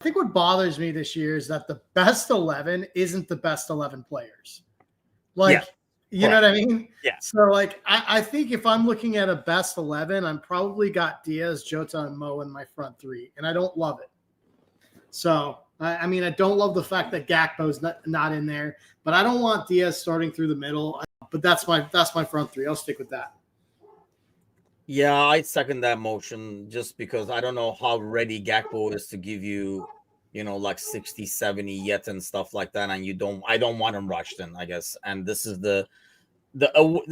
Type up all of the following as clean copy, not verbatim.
think what bothers me this year is that the best 11 isn't the best 11 players. Like, you know what I mean? Yeah. So, like, I think if I'm looking at a best 11, I'm probably got Diaz, Jota, and Mo in my front three, and I don't love it. So, I mean, I don't love the fact that Gakpo's not in there, but I don't want Diaz starting through the middle. But that's my front three. I'll stick with that. Yeah, I second that motion just because I don't know how ready Gakpo is to give you, like 60, 70 yet and stuff like that. And I don't want him rushed in, I guess. And this is the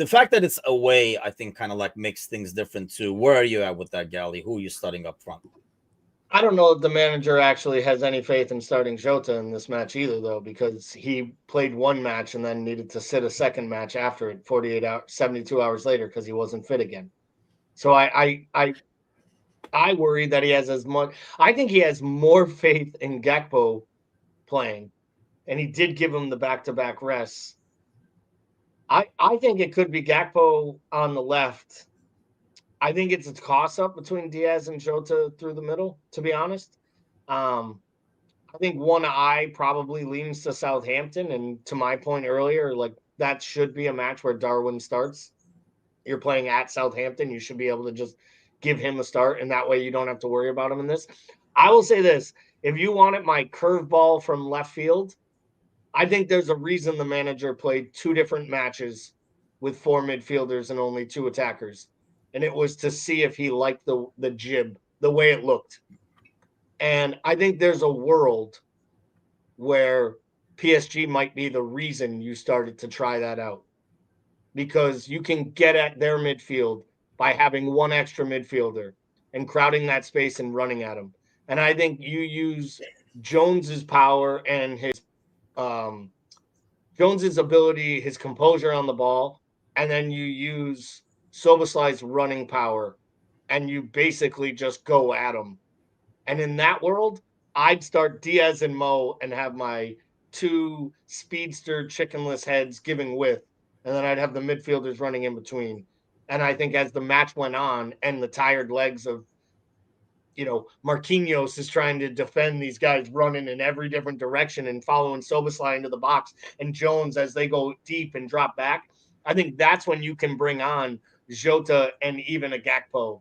fact that it's away, I think kind of like makes things different too. Where are you at with that, Gally? Who are you starting up front? I don't know if the manager actually has any faith in starting Jota in this match either, though, because he played one match and then needed to sit a second match after it, 72 hours later, because he wasn't fit again. So I worry that he has as much. I think he has more faith in Gakpo playing, and he did give him the back-to-back rests. I think it could be Gakpo on the left. I think it's a toss-up between Diaz and Jota through the middle, to be honest. I think one eye probably leans to Southampton, and to my point earlier, like that should be a match where Darwin starts. You're playing at Southampton, you should be able to just give him a start, and that way you don't have to worry about him in this. I will say this. If you wanted my curveball from left field, I think there's a reason the manager played two different matches with four midfielders and only two attackers. And it was to see if he liked the jib, the way it looked. And I think there's a world where PSG might be the reason you started to try that out. Because you can get at their midfield by having one extra midfielder and crowding that space and running at them. And I think you use Jones's power and his Jones's ability, his composure on the ball, and then you use Soboslai's running power, and you basically just go at him. And in that world, I'd start Diaz and Mo and have my two speedster chickenless heads giving width, and then I'd have the midfielders running in between. And I think as the match went on and the tired legs of, Marquinhos is trying to defend these guys running in every different direction and following Soboslai into the box, and Jones as they go deep and drop back, I think that's when you can bring on Jota and even a Gakpo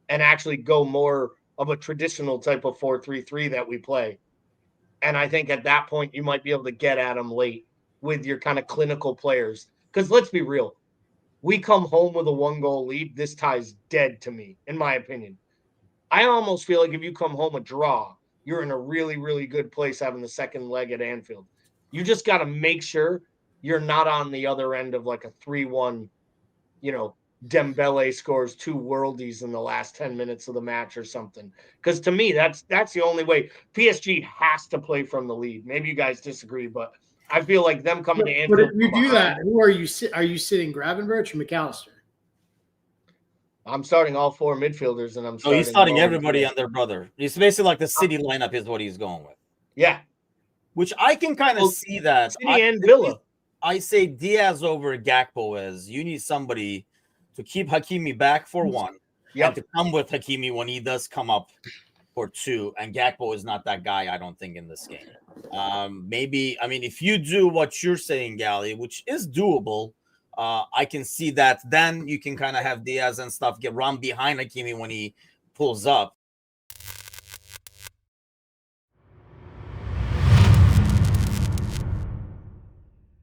and actually go more of a traditional type of 4-3-3 that we play. And I think at that point, you might be able to get at them late with your kind of clinical players. Because let's be real, we come home with a 1-goal lead, this tie's dead to me, in my opinion. I almost feel like if you come home a draw, you're in a really, really good place having the second leg at Anfield. You just got to make sure you're not on the other end of like a 3-1, Dembele scores 2 worldies in the last 10 minutes of the match or something. Because to me, that's the only way. PSG has to play from the lead. Maybe you guys disagree, but I feel like them coming to Anfield. But if you do that, who are you? Are you sitting Gravenberch or McAllister? I'm starting all 4 midfielders, and he's starting everybody on their brother. It's basically like the City lineup is what he's going with. Yeah. Which I can kind of see that. City and Villa. I say Diaz over Gakpo as you need somebody to keep Hakimi back for 1, and to come with Hakimi when he does come up for 2. And Gakpo is not that guy, I don't think, in this game. Maybe, I mean, if you do what you're saying, Gally, which is doable, I can see that. Then you can kind of have Diaz and stuff get run behind Hakimi when he pulls up.